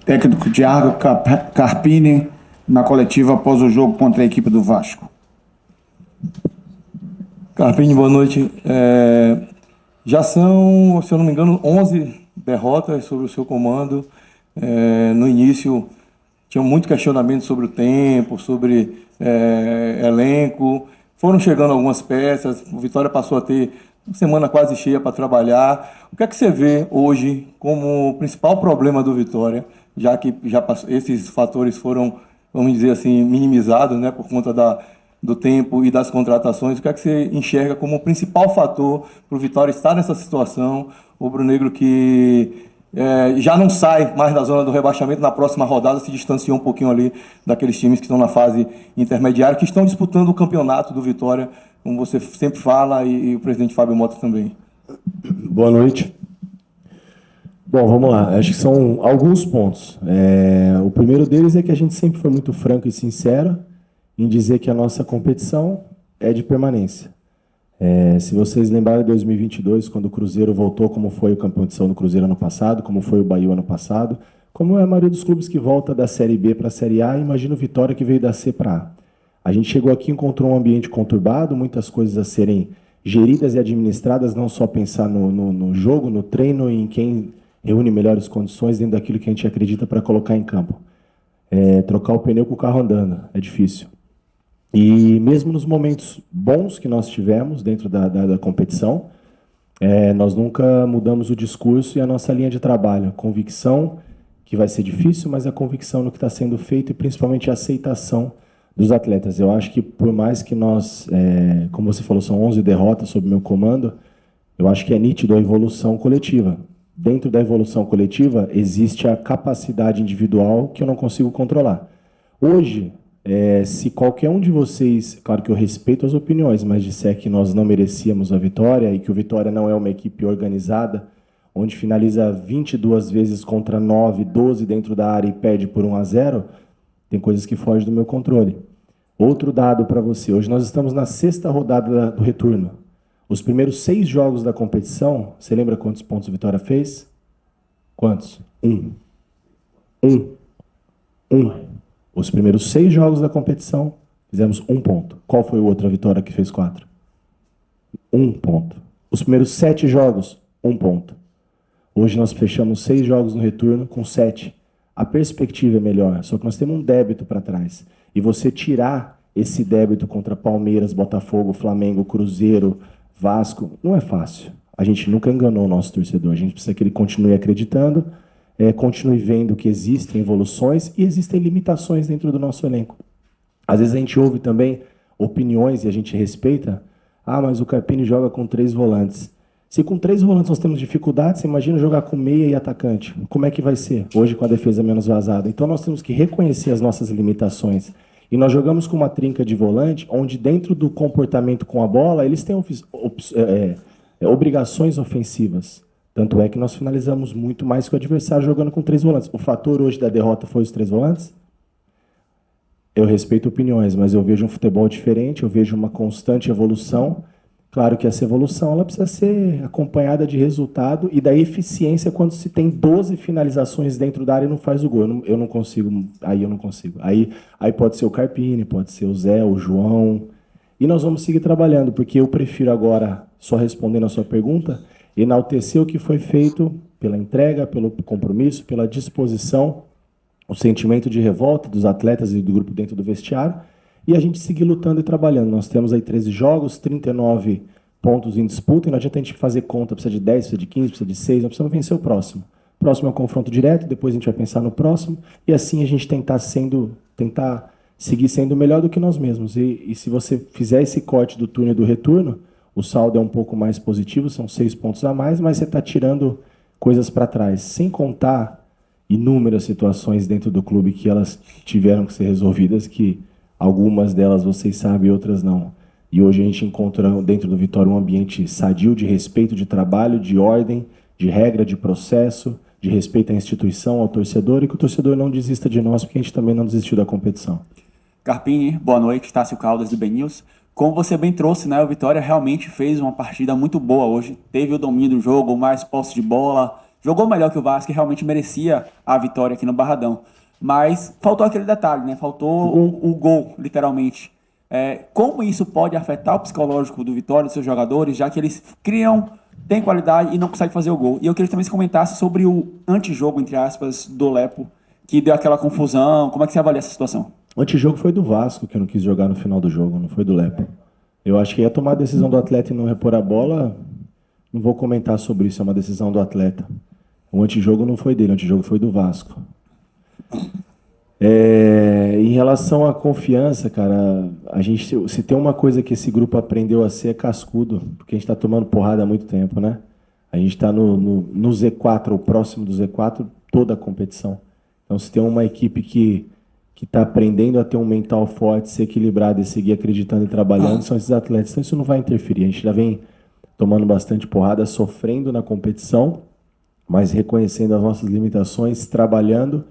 Técnico Thiago Carpini, na coletiva após o jogo contra a equipe do Vasco. Carpini, boa noite. Já são, se eu não me engano, 11 derrotas sobre o seu comando. No início, tinha muito questionamento sobre o tempo, sobre elenco. Foram chegando algumas peças, o Vitória passou a ter uma semana quase cheia para trabalhar. O que é que você vê hoje como o principal problema do Vitória, já que esses fatores foram, vamos dizer assim, minimizados, né, por conta do tempo e das contratações? O que é que você enxerga como o principal fator para o Vitória estar nessa situação? O rubro-negro que já não sai mais da zona do rebaixamento, na próxima rodada se distanciou um pouquinho ali daqueles times que estão na fase intermediária, que estão disputando o campeonato do Vitória, como você sempre fala, e o presidente Fábio Mota também. Boa noite. Bom, vamos lá. Acho que são alguns pontos. O primeiro deles é que a gente sempre foi muito franco e sincero em dizer que a nossa competição é de permanência. Se vocês lembrarem de 2022, quando o Cruzeiro voltou, como foi a competição do Cruzeiro ano passado, como foi o Bahia ano passado, como é a maioria dos clubes que volta da Série B para a Série A, imagina o Vitória que veio da C para A. A gente chegou aqui e encontrou um ambiente conturbado, muitas coisas a serem geridas e administradas, não só pensar no jogo, no treino e em quem reúne melhores condições dentro daquilo que a gente acredita para colocar em campo. Trocar o pneu com o carro andando, é difícil. E mesmo nos momentos bons que nós tivemos dentro da competição, nós nunca mudamos o discurso e a nossa linha de trabalho. Convicção, que vai ser difícil, mas a convicção no que está sendo feito e principalmente a aceitação dos atletas. Eu acho que por mais que nós, como você falou, são 11 derrotas sob meu comando, eu acho que é nítido a evolução coletiva. Dentro da evolução coletiva existe a capacidade individual que eu não consigo controlar. Hoje, se qualquer um de vocês, claro que eu respeito as opiniões, mas disser que nós não merecíamos a vitória e que o Vitória não é uma equipe organizada, onde finaliza 22 vezes contra 9, 12 dentro da área e perde por 1-0, tem coisas que fogem do meu controle. Outro dado para você, hoje nós estamos na 6ª rodada do retorno. Os primeiros 6 jogos da competição, você lembra quantos pontos o Vitória fez? Quantos? 1. Os primeiros 6 jogos da competição, fizemos 1 ponto. Qual foi o outra vitória que fez 4? 1 ponto. Os primeiros 7 jogos, 1 ponto. Hoje nós fechamos 6 jogos no retorno com 7. A perspectiva é melhor, só que nós temos um débito para trás. E você tirar esse débito contra Palmeiras, Botafogo, Flamengo, Cruzeiro, Vasco, não é fácil. A gente nunca enganou o nosso torcedor. A gente precisa que ele continue acreditando, continue vendo que existem evoluções e existem limitações dentro do nosso elenco. Às vezes a gente ouve também opiniões e a gente respeita. Mas o Carpini joga com 3 volantes. Se com 3 volantes nós temos dificuldade, você imagina jogar com meia e atacante. Como é que vai ser hoje com a defesa menos vazada? Então nós temos que reconhecer as nossas limitações. E nós jogamos com uma trinca de volante, onde dentro do comportamento com a bola, eles têm obrigações ofensivas. Tanto é que nós finalizamos muito mais que o adversário jogando com 3 volantes. O fator hoje da derrota foi os 3 volantes? Eu respeito opiniões, mas eu vejo um futebol diferente, eu vejo uma constante evolução. Claro que essa evolução ela precisa ser acompanhada de resultado e da eficiência quando se tem 12 finalizações dentro da área e não faz o gol. Eu não consigo. Aí pode ser o Carpini, pode ser o Zé, o João. E nós vamos seguir trabalhando, porque eu prefiro agora, só respondendo a sua pergunta, enaltecer o que foi feito pela entrega, pelo compromisso, pela disposição, o sentimento de revolta dos atletas e do grupo dentro do vestiário, e a gente seguir lutando e trabalhando. Nós temos aí 13 jogos, 39 pontos em disputa, e não adianta a gente fazer conta, precisa de 10, precisa de 15, precisa de 6, nós precisamos vencer o próximo. O próximo é um confronto direto, depois a gente vai pensar no próximo, e assim a gente tentar seguir sendo melhor do que nós mesmos. E se você fizer esse corte do turno e do retorno, o saldo é um pouco mais positivo, são 6 pontos a mais, mas você está tirando coisas para trás, sem contar inúmeras situações dentro do clube que elas tiveram que ser resolvidas, que algumas delas vocês sabem, outras não. E hoje a gente encontra dentro do Vitória um ambiente sadio, de respeito, de trabalho, de ordem, de regra, de processo, de respeito à instituição, ao torcedor, e que o torcedor não desista de nós, porque a gente também não desistiu da competição. Carpini, boa noite, Tássio Caldas do BNews. Como você bem trouxe, né, o Vitória realmente fez uma partida muito boa hoje, teve o domínio do jogo, mais posse de bola, jogou melhor que o Vasco e realmente merecia a vitória aqui no Barradão. Mas faltou aquele detalhe, né? Faltou o gol, literalmente. Como isso pode afetar o psicológico do Vitória, dos seus jogadores, já que eles criam, têm qualidade e não conseguem fazer o gol. E eu queria também que você comentasse sobre o antijogo, entre aspas, do Lepo, que deu aquela confusão. Como é que você avalia essa situação? O antijogo foi do Vasco, que eu não quis jogar no final do jogo, não foi do Lepo. Eu acho que ia tomar a decisão do atleta e não repor a bola. Não vou comentar sobre isso, é uma decisão do atleta. O antijogo não foi dele, o antijogo foi do Vasco. Em relação à confiança, cara, se tem uma coisa que esse grupo aprendeu a ser é cascudo, porque a gente está tomando porrada há muito tempo, né? A gente está no Z4, ou próximo do Z4, toda a competição. Então, se tem uma equipe que está aprendendo a ter um mental forte, ser equilibrado e seguir acreditando e trabalhando, são esses atletas. Então, isso não vai interferir. A gente já vem tomando bastante porrada, sofrendo na competição, mas reconhecendo as nossas limitações, trabalhando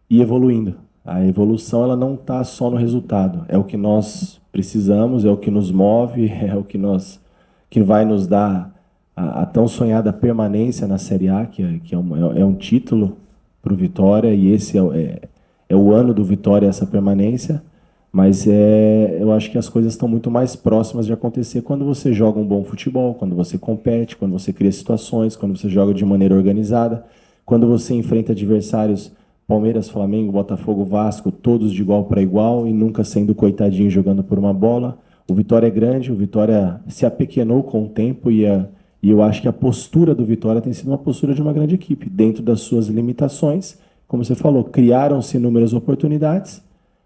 e evoluindo. A evolução ela não está só no resultado, é o que nós precisamos, é o que nos move, é o que vai nos dar a tão sonhada permanência na Série A, que é um título para o Vitória, e esse é o ano do Vitória, essa permanência, mas eu acho que as coisas estão muito mais próximas de acontecer quando você joga um bom futebol, quando você compete, quando você cria situações, quando você joga de maneira organizada, quando você enfrenta adversários Palmeiras, Flamengo, Botafogo, Vasco, todos de igual para igual e nunca sendo coitadinho jogando por uma bola. O Vitória é grande, o Vitória se apequenou com o tempo e eu acho que a postura do Vitória tem sido uma postura de uma grande equipe, dentro das suas limitações. Como você falou, criaram-se inúmeras oportunidades,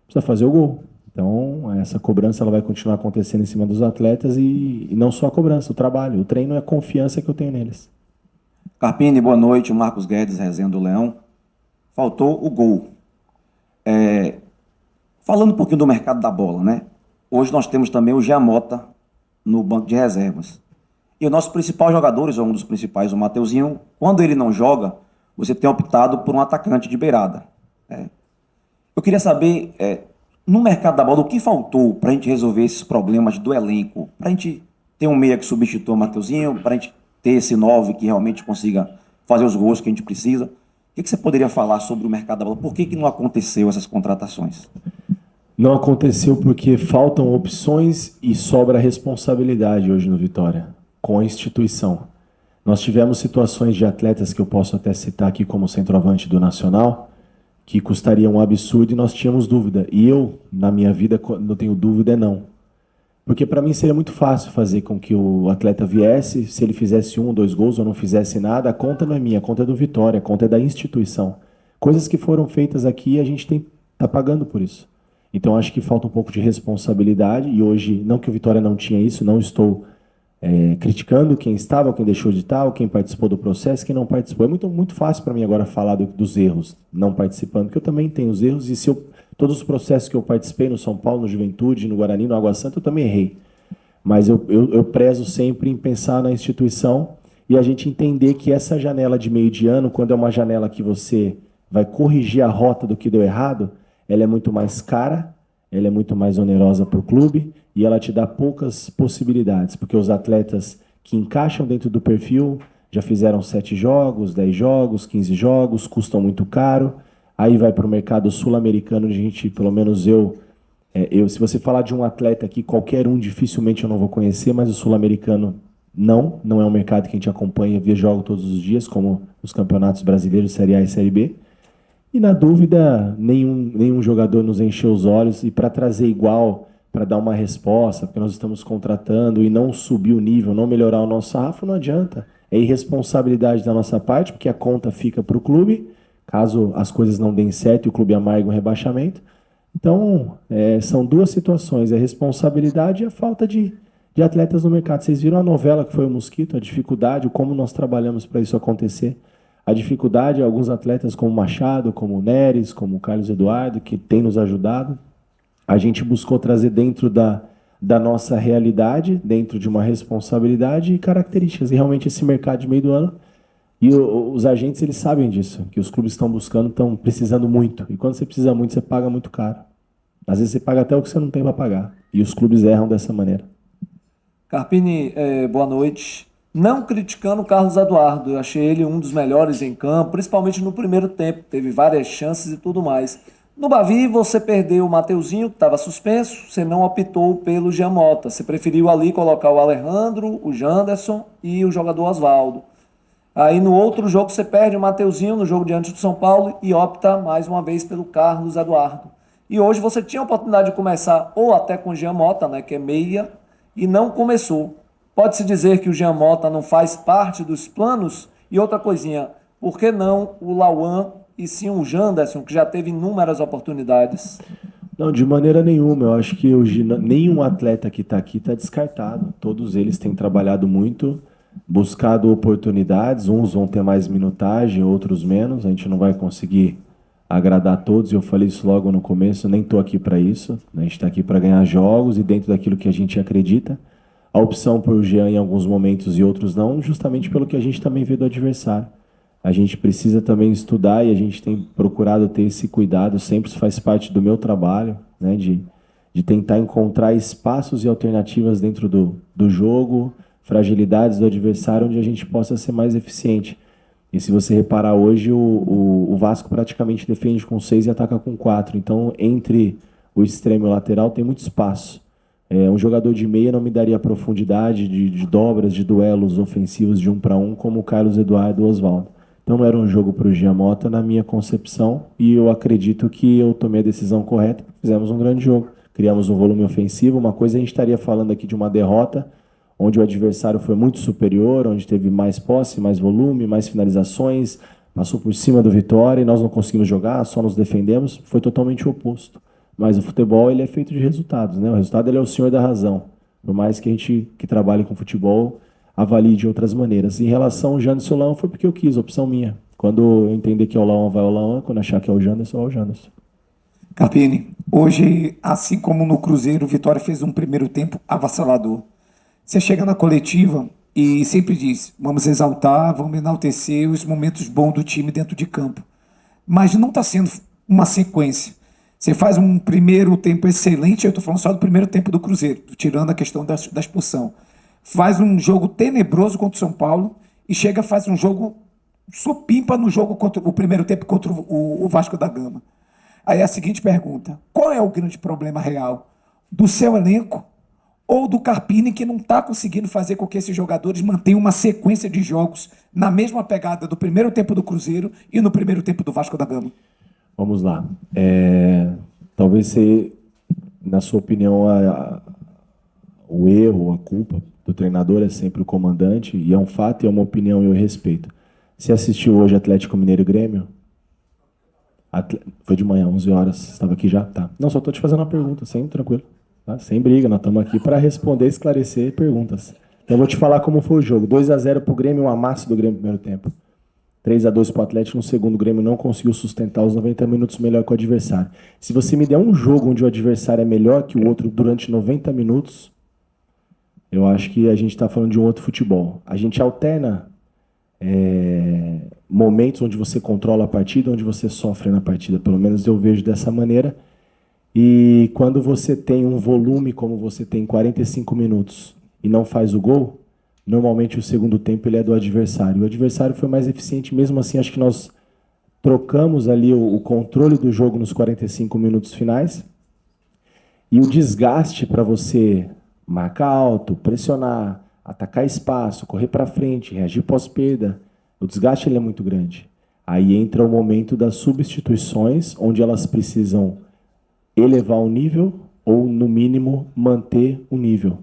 precisa fazer o gol. Então, essa cobrança ela vai continuar acontecendo em cima dos atletas e não só a cobrança, o trabalho, o treino é a confiança que eu tenho neles. Carpini, boa noite. Marcos Guedes, Resenha do Leão. Faltou o gol. Falando um pouquinho do mercado da bola, né? Hoje nós temos também o Giamota no banco de reservas. E o nosso principal jogador, ou um dos principais, o Mateuzinho, quando ele não joga, você tem optado por um atacante de beirada. Eu queria saber, no mercado da bola, o que faltou para a gente resolver esses problemas do elenco? Para a gente ter um meia que substitua o Mateuzinho, para a gente ter esse 9 que realmente consiga fazer os gols que a gente precisa. O que você poderia falar sobre o mercado da bola? Por que não aconteceu essas contratações? Não aconteceu porque faltam opções e sobra responsabilidade hoje no Vitória, com a instituição. Nós tivemos situações de atletas que eu posso até citar aqui como centroavante do Nacional, que custaria um absurdo e nós tínhamos dúvida. E eu, na minha vida, não tenho dúvida, não. Porque para mim seria muito fácil fazer com que o atleta viesse, se ele fizesse 1, 2 gols ou não fizesse nada, a conta não é minha, a conta é do Vitória, a conta é da instituição. Coisas que foram feitas aqui e a gente está pagando por isso. Então acho que falta um pouco de responsabilidade e hoje, não que o Vitória não tinha isso, não estou criticando quem estava, quem deixou de estar, quem participou do processo, quem não participou. É muito fácil para mim agora falar dos erros, não participando, porque eu também tenho os erros e todos os processos que eu participei no São Paulo, no Juventude, no Guarani, no Água Santa, eu também errei. Mas eu prezo sempre em pensar na instituição e a gente entender que essa janela de meio de ano, quando é uma janela que você vai corrigir a rota do que deu errado, ela é muito mais cara, ela é muito mais onerosa para o clube e ela te dá poucas possibilidades, porque os atletas que encaixam dentro do perfil já fizeram 7 jogos, 10 jogos, 15 jogos, custam muito caro. Aí vai para o mercado sul-americano, a gente, pelo menos se você falar de um atleta aqui, qualquer um, dificilmente eu não vou conhecer, mas o sul-americano não é um mercado que a gente acompanha, vê jogo todos os dias, como os campeonatos brasileiros, Série A e Série B. E na dúvida, nenhum jogador nos encheu os olhos, e para trazer igual, para dar uma resposta, porque nós estamos contratando e não subir o nível, não melhorar o nosso sarrafo, não adianta. É irresponsabilidade da nossa parte, porque a conta fica para o clube, caso as coisas não deem certo e o clube amargue um rebaixamento. Então, são duas situações, a responsabilidade e a falta de atletas no mercado. Vocês viram a novela que foi o Mosquito, a dificuldade, como nós trabalhamos para isso acontecer. A dificuldade, alguns atletas como Machado, como o Neres, como o Carlos Eduardo, que tem nos ajudado. A gente buscou trazer dentro da nossa realidade, dentro de uma responsabilidade e características. E realmente esse mercado de meio do ano, e os agentes eles sabem disso, que os clubes estão buscando, estão precisando muito. E quando você precisa muito, você paga muito caro. Às vezes você paga até o que você não tem para pagar. E os clubes erram dessa maneira. Carpini, boa noite. Não criticando o Carlos Eduardo, eu achei ele um dos melhores em campo, principalmente no primeiro tempo, teve várias chances e tudo mais. No Bavi, você perdeu o Mateuzinho, que estava suspenso, você não optou pelo Giamota, você preferiu ali colocar o Alejandro, o Janderson e o jogador Oswaldo. Aí no outro jogo você perde o Mateuzinho no jogo diante do São Paulo e opta mais uma vez pelo Carlos Eduardo. E hoje você tinha a oportunidade de começar ou até com o Giamota, né, que é meia, e não começou. Pode-se dizer que o Giamota não faz parte dos planos? E outra coisinha, por que não o Lauan e sim o Janderson, que já teve inúmeras oportunidades? Não, de maneira nenhuma. Eu acho que hoje nenhum atleta que está aqui está descartado. Todos eles têm trabalhado muito, buscado oportunidades. Uns vão ter mais minutagem, outros menos. A gente não vai conseguir agradar todos. Eu falei isso logo no começo, nem estou aqui para isso. A gente está aqui para ganhar jogos e dentro daquilo que a gente acredita. A opção por Jean em alguns momentos e outros não, justamente pelo que a gente também vê do adversário. A gente precisa também estudar e a gente tem procurado ter esse cuidado, sempre faz parte do meu trabalho, né, de tentar encontrar espaços e alternativas dentro do jogo, fragilidades do adversário, onde a gente possa ser mais eficiente. E se você reparar hoje, o Vasco praticamente defende com 6 e ataca com 4. Então, entre o extremo e o lateral tem muito espaço. Um jogador de meia não me daria profundidade de dobras, de duelos ofensivos de 1 para 1, como o Carlos Eduardo e o Oswaldo. Então não era um jogo para o Giamota na minha concepção, e eu acredito que eu tomei a decisão correta. Fizemos um grande jogo, criamos um volume ofensivo. Uma coisa a gente estaria falando aqui de uma derrota, onde o adversário foi muito superior, onde teve mais posse, mais volume, mais finalizações, passou por cima do Vitória e nós não conseguimos jogar, só nos defendemos. Foi totalmente o oposto. Mas o futebol ele é feito de resultados, né? O resultado ele é o senhor da razão. Por mais que a gente que trabalhe com futebol avalie de outras maneiras. Em relação ao Janderson Lawan, foi porque eu quis, opção minha. Quando eu entender que é o Lawan, vai o Lawan. Quando achar que é o Janderson, é o Janderson. Carpini, hoje, assim como no Cruzeiro, o Vitória fez um primeiro tempo avassalador. Você chega na coletiva e sempre diz, vamos exaltar, vamos enaltecer os momentos bons do time dentro de campo. Mas não está sendo uma sequência. Você faz um primeiro tempo excelente, eu estou falando só do primeiro tempo do Cruzeiro, tirando a questão da expulsão. Faz um jogo tenebroso contra o São Paulo e chega, faz um jogo supimpa no jogo contra o primeiro tempo contra o Vasco da Gama. Aí a seguinte pergunta, qual é o grande problema real? Do seu elenco ou do Carpini, que não está conseguindo fazer com que esses jogadores mantenham uma sequência de jogos na mesma pegada do primeiro tempo do Cruzeiro e no primeiro tempo do Vasco da Gama? Vamos lá. Talvez na sua opinião, o erro, a culpa do treinador é sempre o comandante, e é um fato e é uma opinião e eu respeito. Você assistiu hoje Atlético Mineiro e Grêmio? Foi de manhã, 11 horas. Estava aqui já? Tá. Não, só estou te fazendo uma pergunta, tranquilo. Tá? Sem briga, nós estamos aqui para responder, esclarecer perguntas. Então eu vou te falar como foi o jogo. 2-0 para o Grêmio, um amasso do Grêmio no primeiro tempo. 3-2 para o Atlético, no segundo o Grêmio não conseguiu sustentar os 90 minutos melhor que o adversário. Se você me der um jogo onde o adversário é melhor que o outro durante 90 minutos, eu acho que a gente está falando de um outro futebol. A gente alterna momentos onde você controla a partida, onde você sofre na partida. Pelo menos eu vejo dessa maneira. E quando você tem um volume como você tem 45 minutos e não faz o gol, normalmente o segundo tempo ele é do adversário. O adversário foi mais eficiente, mesmo assim acho que nós trocamos ali o controle do jogo nos 45 minutos finais. E o desgaste para você marcar alto, pressionar, atacar espaço, correr para frente, reagir pós-perda, o desgaste ele é muito grande. Aí entra o momento das substituições, onde elas precisam elevar o nível ou, no mínimo, manter o nível.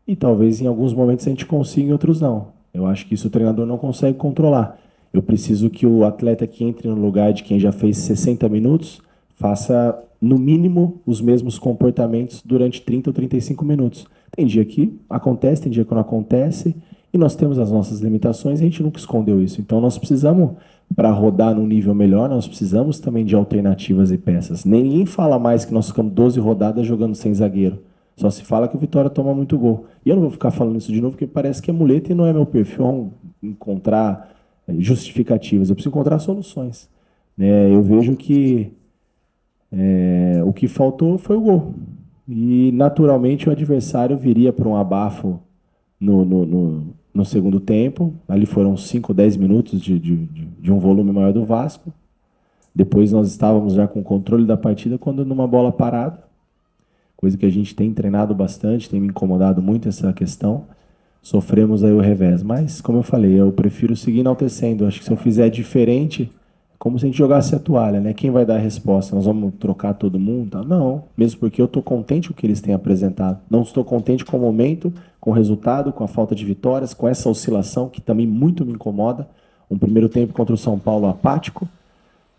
E talvez em alguns momentos a gente consiga, em outros não. Eu acho que isso o treinador não consegue controlar. Eu preciso que o atleta que entre no lugar de quem já fez 60 minutos faça, no mínimo, os mesmos comportamentos durante 30 ou 35 minutos. Tem dia que acontece, tem dia que não acontece, e nós temos as nossas limitações e a gente nunca escondeu isso. Então nós precisamos, para rodar num nível melhor, nós precisamos também de alternativas e peças. Ninguém fala mais que nós ficamos 12 rodadas jogando sem zagueiro. Só se fala que o Vitória toma muito gol. E eu não vou ficar falando isso de novo, porque parece que é muleta e não é meu perfil encontrar justificativas. Eu preciso encontrar soluções. Eu vejo que o que faltou foi o gol. E, naturalmente, o adversário viria para um abafo no segundo tempo. Ali foram 5 ou 10 minutos de um volume maior do Vasco. Depois nós estávamos já com o controle da partida quando numa bola parada, coisa que a gente tem treinado bastante, tem me incomodado muito essa questão, sofremos aí o revés. Mas, como eu falei, eu prefiro seguir enaltecendo. Acho que se eu fizer diferente, é como se a gente jogasse a toalha, né? Quem vai dar a resposta? Nós vamos trocar todo mundo? Tá? Não, mesmo porque eu estou contente com o que eles têm apresentado. Não estou contente com o momento, com o resultado, com a falta de vitórias, com essa oscilação que também muito me incomoda. Um primeiro tempo contra o São Paulo apático.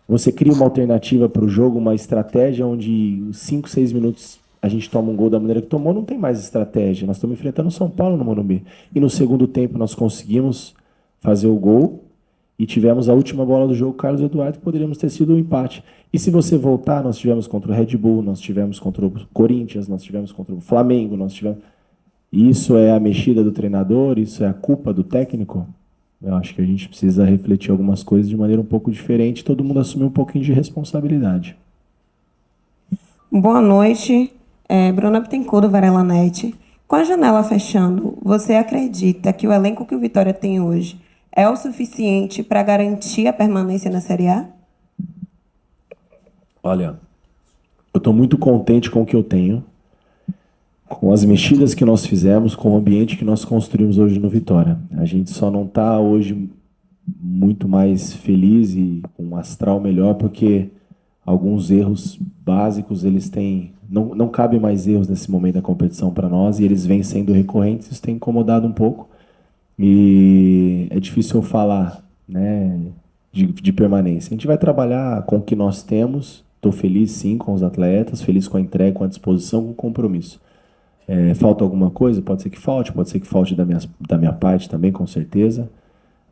Você cria uma alternativa para o jogo, uma estratégia onde 5, 6 minutos a gente toma um gol da maneira que tomou, não tem mais estratégia. Nós estamos enfrentando o São Paulo no Morumbi. E no segundo tempo nós conseguimos fazer o gol e tivemos a última bola do jogo, Carlos Eduardo, que poderíamos ter sido um empate. E se você voltar, nós tivemos contra o Red Bull, nós tivemos contra o Corinthians, nós tivemos contra o Flamengo, nós tivemos... Isso é a mexida do treinador? Isso é a culpa do técnico? Eu acho que a gente precisa refletir algumas coisas de maneira um pouco diferente, todo mundo assumir um pouquinho de responsabilidade. Boa noite, Bruna Bittencourt, do Varela Net. Com a janela fechando, você acredita que o elenco que o Vitória tem hoje é o suficiente para garantir a permanência na Série A? Olha, eu estou muito contente com o que eu tenho, com as mexidas que nós fizemos, com o ambiente que nós construímos hoje no Vitória. A gente só não está hoje muito mais feliz e com um astral melhor porque alguns erros básicos, eles têm... Não cabe mais erros nesse momento da competição para nós e eles vêm sendo recorrentes, isso tem incomodado um pouco. E é difícil eu falar, né, de permanência. A gente vai trabalhar com o que nós temos. Estou feliz, sim, com os atletas, feliz com a entrega, com a disposição, com o compromisso. Falta alguma coisa? Pode ser que falte da minha parte também, com certeza.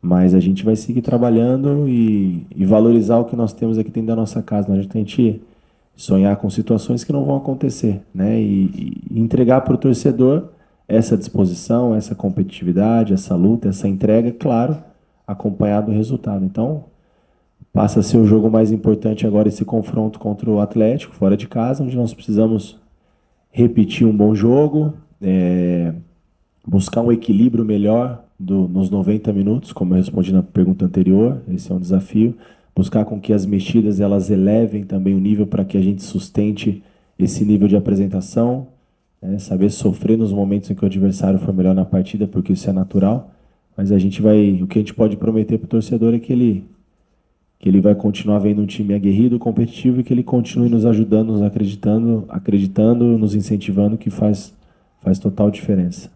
Mas a gente vai seguir trabalhando e valorizar o que nós temos aqui dentro da nossa casa. Não adianta a gente sonhar com situações que não vão acontecer, né? E entregar para o torcedor essa disposição, essa competitividade, essa luta, essa entrega, claro, acompanhado do resultado. Então, passa a ser o jogo mais importante agora, esse confronto contra o Atlético, fora de casa, onde nós precisamos repetir um bom jogo, buscar um equilíbrio melhor nos 90 minutos, como eu respondi na pergunta anterior, esse é um desafio, buscar com que as mexidas elas elevem também o nível para que a gente sustente esse nível de apresentação, saber sofrer nos momentos em que o adversário for melhor na partida, porque isso é natural, mas o que a gente pode prometer para o torcedor é que ele vai continuar vendo um time aguerrido, competitivo e que ele continue nos ajudando, nos acreditando, nos incentivando, que faz total diferença.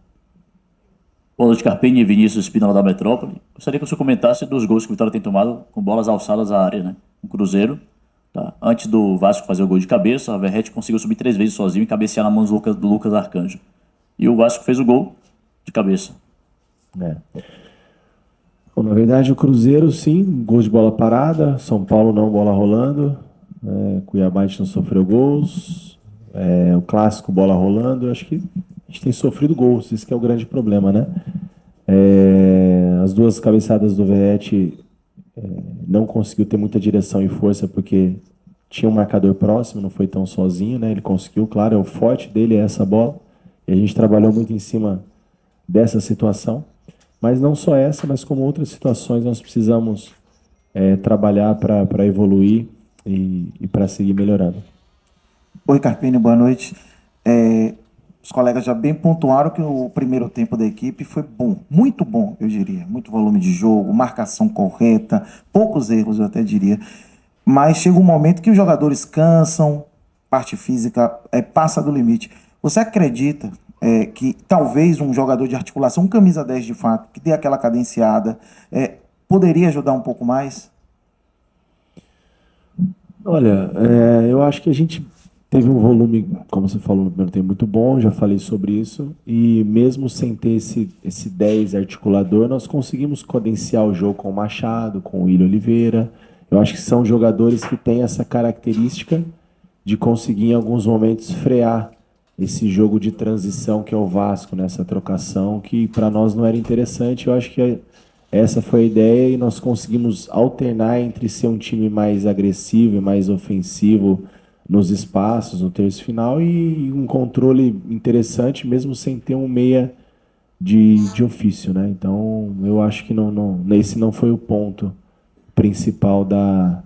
Boa noite, Carpini e Vinícius Espínola da Metrópole. Gostaria que o senhor comentasse dos gols que o Vitória tem tomado com bolas alçadas à área, né? O Cruzeiro, tá? Antes do Vasco fazer o gol de cabeça, a Verratti conseguiu subir 3 vezes sozinho e cabecear na mão do Lucas Arcanjo. E o Vasco fez o gol de cabeça. Bom, na verdade, o Cruzeiro, sim, gol de bola parada. São Paulo, não, bola rolando. Cuiabá, a gente não sofreu gols. O clássico, bola rolando. Eu acho que a gente tem sofrido gols, isso que é o grande problema, né? As duas cabeçadas do Verratti não conseguiu ter muita direção e força porque tinha um marcador próximo, não foi tão sozinho, né? Ele conseguiu, claro, o forte dele é essa bola. E a gente trabalhou muito em cima dessa situação. Mas não só essa, mas como outras situações nós precisamos trabalhar para evoluir e para seguir melhorando. Oi, Carpini, boa noite. Os colegas já bem pontuaram que o primeiro tempo da equipe foi bom, muito bom, eu diria. Muito volume de jogo, marcação correta, poucos erros, eu até diria. Mas chega um momento que os jogadores cansam, parte física passa do limite. Você acredita que talvez um jogador de articulação, um camisa 10 de fato, que dê aquela cadenciada, poderia ajudar um pouco mais? Olha, eu acho que a gente teve um volume, como você falou no primeiro tempo, muito bom, já falei sobre isso, e mesmo sem ter esse 10 articulador, nós conseguimos cadenciar o jogo com o Machado, com o Willian Oliveira. Eu acho que são jogadores que têm essa característica de conseguir em alguns momentos frear esse jogo de transição que é o Vasco, nessa trocação, que para nós não era interessante. Eu acho que essa foi a ideia e nós conseguimos alternar entre ser um time mais agressivo e mais ofensivo nos espaços, no terço final, e um controle interessante, mesmo sem ter um meia de ofício, né? Então, eu acho que esse não foi o ponto principal da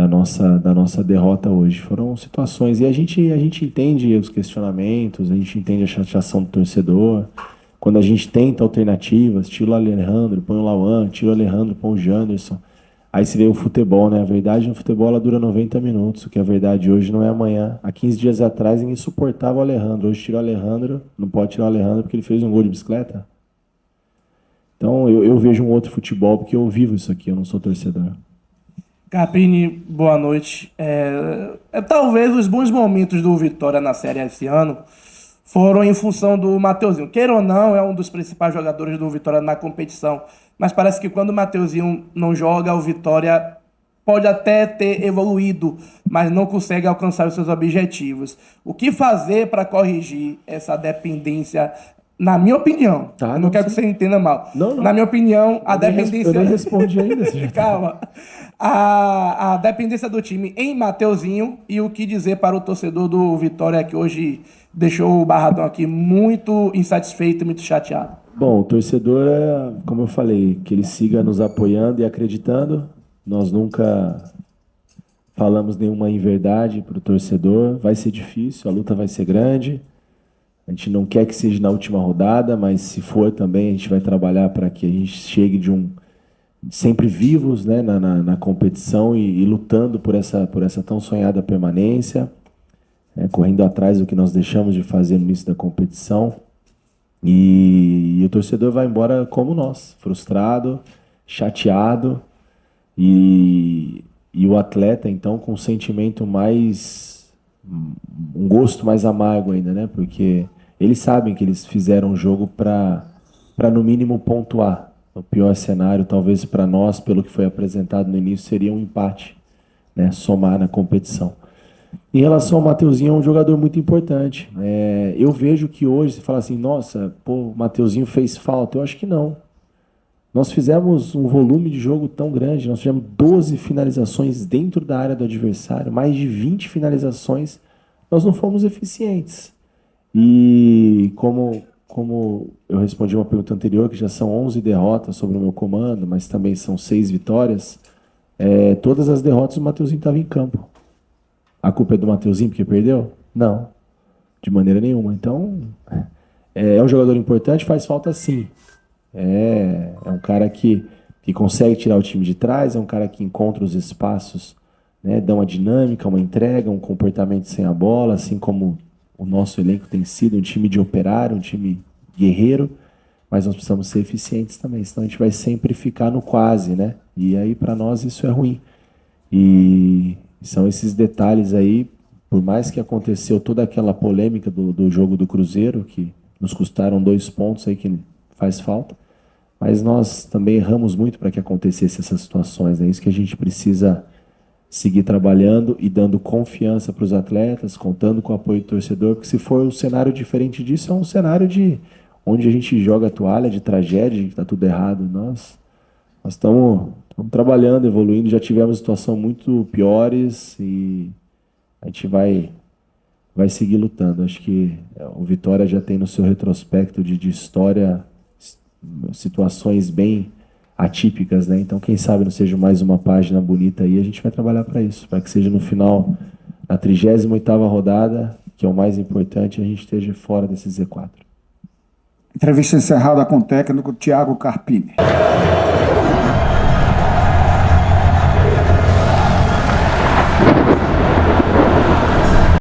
nossa derrota hoje. Foram situações, e a gente entende os questionamentos, a gente entende a chateação do torcedor. Quando a gente tenta alternativas, tira o Alejandro, põe o Lauan, tira o Alejandro, põe o Janderson. Aí se vê o futebol, né? A verdade no futebol ela dura 90 minutos, o que é verdade hoje não é amanhã. Há 15 dias atrás ninguém suportava o Alejandro. Hoje tirou o Alejandro, não pode tirar o Alejandro porque ele fez um gol de bicicleta. Então eu vejo um outro futebol porque eu vivo isso aqui, eu não sou torcedor. Carpini, boa noite. Talvez os bons momentos do Vitória na Série A esse ano foram em função do Mateuzinho. Queira ou não, é um dos principais jogadores do Vitória na competição. Mas parece que quando o Mateuzinho não joga, o Vitória pode até ter evoluído, mas não consegue alcançar os seus objetivos. O que fazer para corrigir essa dependência, na minha opinião? Tá, não quero que você entenda mal. Não. Na minha opinião, a dependência... Eu nem respondi ainda. Calma. A dependência do time em Mateuzinho, e o que dizer para o torcedor do Vitória que hoje deixou o Barradão aqui muito insatisfeito e muito chateado. Bom, o torcedor, como eu falei, que ele siga nos apoiando e acreditando. Nós nunca falamos nenhuma inverdade para o torcedor. Vai ser difícil, a luta vai ser grande. A gente não quer que seja na última rodada, mas se for também, a gente vai trabalhar para que a gente chegue sempre vivos, né, na competição e lutando por essa tão sonhada permanência, correndo atrás do que nós deixamos de fazer no início da competição. E o torcedor vai embora como nós, frustrado, chateado, e o atleta, então, com um sentimento um gosto mais amargo ainda, né? Porque eles sabem que eles fizeram um jogo para no mínimo pontuar. O pior cenário, talvez para nós, pelo que foi apresentado no início, seria um empate, né? Somar na competição. Em relação ao Mateuzinho, é um jogador muito importante. Eu vejo que hoje, você fala assim, nossa, o Mateuzinho fez falta. Eu acho que não. Nós fizemos um volume de jogo tão grande, nós fizemos 12 finalizações dentro da área do adversário, mais de 20 finalizações, nós não fomos eficientes. E como eu respondi uma pergunta anterior, que já são 11 derrotas sobre o meu comando, mas também são 6 vitórias, todas as derrotas o Mateuzinho estava em campo. A culpa é do Mateuzinho porque perdeu? Não, de maneira nenhuma. Então, é um jogador importante, faz falta sim. É um cara que consegue tirar o time de trás, é um cara que encontra os espaços, né, dá uma dinâmica, uma entrega, um comportamento sem a bola, assim como o nosso elenco tem sido, um time de operário, um time guerreiro, mas nós precisamos ser eficientes também, senão a gente vai sempre ficar no quase, né? E aí para nós isso é ruim. E são esses detalhes aí, por mais que aconteceu toda aquela polêmica do jogo do Cruzeiro, que nos custaram 2 pontos aí que faz falta, mas nós também erramos muito para que acontecesse essas situações. É isso que a gente precisa seguir trabalhando e dando confiança para os atletas, contando com o apoio do torcedor, porque se for um cenário diferente disso, é um cenário onde a gente joga a toalha, de tragédia, de que está tudo errado. Nós estamos trabalhando, evoluindo, já tivemos situações muito piores e a gente vai seguir lutando. Acho que o Vitória já tem no seu retrospecto de história situações bem atípicas, né? Então, quem sabe não seja mais uma página bonita aí, a gente vai trabalhar para isso, para que seja no final, na 38ª rodada, que é o mais importante, a gente esteja fora desse Z4. Entrevista encerrada com o técnico Thiago Carpini.